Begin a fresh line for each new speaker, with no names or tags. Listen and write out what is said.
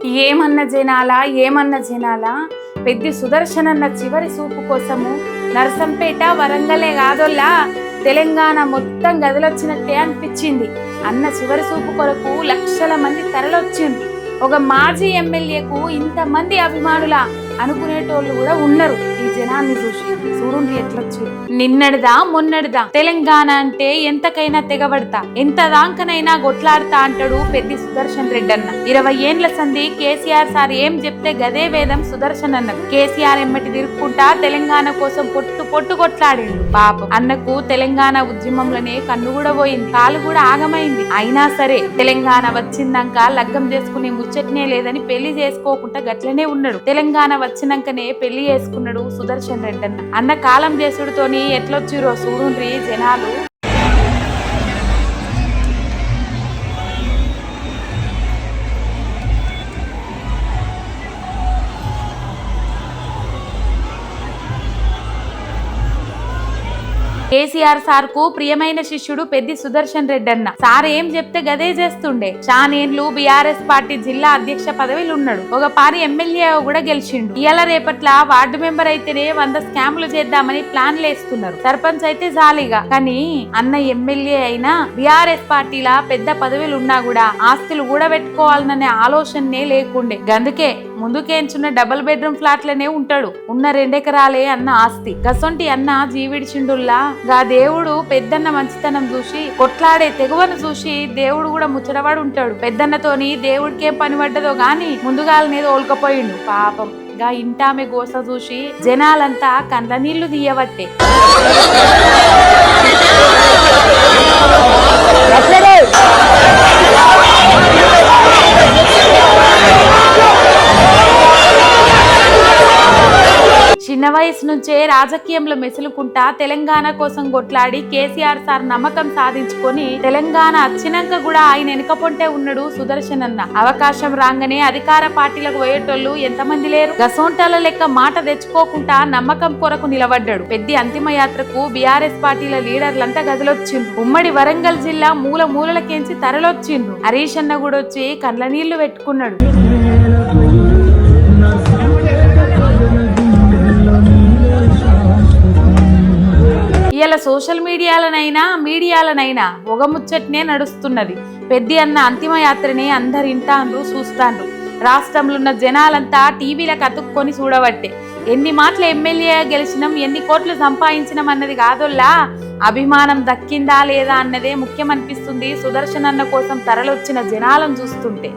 ఏమన్న జనాల పెద్ది సుదర్శనన్న చివరి సూపు కోసము నర్సంపేట వరంగలే కాదోల్లా తెలంగాణ మొత్తం గదిలొచ్చినట్టే అనిపించింది. అన్న చివరి సూపు కొరకు లక్షల మంది తరలొచ్చిండ్రు. ఒక మాజీ ఎమ్మెల్యేకు ఇంతమంది అభిమానుల అనుకునేటోళ్ళు కూడా ఉన్నారు. ఈ జనాన్ని చూసి చూడుండ్రి ఎట్లొచ్చి. నిన్నటిదా మొన్నటిదా తెలంగాణ అంటే ఎంతకైనా తెగబడతా, ఎంత దాంకనైనా గొట్లాడతా అంటాడు పెద్ది సుదర్శన్ రెడ్డి అన్న. 20 ఏండ్ల సంధి కేసీఆర్ సార్ ఏం చెప్తే గదే వేదం సుదర్శన్ అన్న. కేసీఆర్ ఎమ్మటి తిరుక్కుంటా తెలంగాణ కోసం పొట్టు కొట్లాడిండు. పాపం అన్నకు తెలంగాణ ఉద్యమంలోనే కన్ను కూడా పోయింది, కాలు కూడా ఆగమైంది. అయినా సరే తెలంగాణ వచ్చిందాక లగ్గం చేసుకునే ముచ్చట్నే లేదని పెళ్లి చేసుకోకుండా గట్లనే ఉన్నాడు. తెలంగాణ వచ్చినాకనే పెళ్లి చేసుకున్నాడు సుదర్శన్ రెడ్డి అన్న. అన్న కాలం చేసుడుతోని ఎట్లొచ్చిరో చూడుండ్రి జనాలు. కేసీఆర్ సార్ కు ప్రియమైన శిష్యుడు పెద్ది సుదర్శన్ రెడ్డి అన్న. సార్ ఏం చెప్తే గదే చేస్తుండే. చానేండ్లు బీఆర్ఎస్ పార్టీ జిల్లా అధ్యక్ష పదవిలో ఉన్నాడు. ఒక పారి ఎమ్మెల్యే కూడా గెలిచిండు. ఇయాల రేపట్ల వార్డు మెంబర్ అయితేనే 100 స్కామ్లు చేద్దామని ప్లాన్లు వేస్తున్నారు. సర్పంచ్ అయితే జాలీగా. కానీ అన్న ఎమ్మెల్యే అయినా బీఆర్ఎస్ పార్టీలా పెద్ద పదవిలు ఉన్నా కూడా ఆస్తులు కూడా పెట్టుకోవాలనే ఆలోచనే లేకుండే. గందుకే ముందుకేంచున్న డబుల్ బెడ్రూమ్ ఫ్లాట్లనే ఉంటాడు. ఉన్న 2 ఎకరాలే అన్న ఆస్తి. గసొంటి అన్న జీవిడిచిండుల్లా గా దేవుడు పెద్దన్న మంచితనం చూసి కొట్లాడే తెగువను చూసి దేవుడు కూడా ముచ్చటవాడు ఉంటాడు. పెద్దన్నతోని దేవుడికేం పని పడ్డదో గాని ముందుగాలనేది ఓల్కపోయిండు. పాపం గా ఇంటామె గోస చూసి జనాలంతా కండ్ల నీళ్లు తీయవట్టే. చిన్న వయసు నుంచే రాజకీయంలో మెసులుకుంటా తెలంగాణ కోసం కొట్లాడి కేసీఆర్ సార్ నమ్మకం సాధించుకొని తెలంగాణ వచ్చినాక కూడా ఆయన వెనుకపోంటే ఉన్నాడు సుదర్శన్ అన్న. అవకాశం రాగానే అధికార పార్టీలకు పోయేటోళ్ళు ఎంతమంది లేరు. గసోంటాల లెక్క మాట తెచ్చుకోకుండా నమ్మకం కొరకు నిలబడ్డాడు. పెద్ద అంతిమ యాత్రకు బీఆర్ఎస్ పార్టీల లీడర్లంతా గదిలొచ్చిండ్రు. ఉమ్మడి వరంగల్ జిల్లా మూలకేంచి తరలొచ్చిండ్రు. హరీష్ అన్న కూడా వచ్చి కండ్ల నీళ్లు పెట్టుకున్నాడు. ఇలా సోషల్ మీడియాలనైనా ఒక ముచ్చట్నే నడుస్తున్నది. పెద్ది అన్న అంతిమ యాత్రని అందరు ఇంటాండ్రు చూస్తాండ్రు. రాష్ట్రంలో ఉన్న జనాలంతా టీవీలకు అతుక్కొని చూడబట్టే. ఎన్ని మాటలు ఎమ్మెల్యే గెలిచినాం, ఎన్ని కోట్లు సంపాదించినాం అన్నది కాదోల్లా అభిమానం దక్కిందా లేదా అన్నదే ముఖ్యమనిపిస్తుంది సుదర్శన్ అన్న కోసం తరలొచ్చిన జనాలను చూస్తుంటే.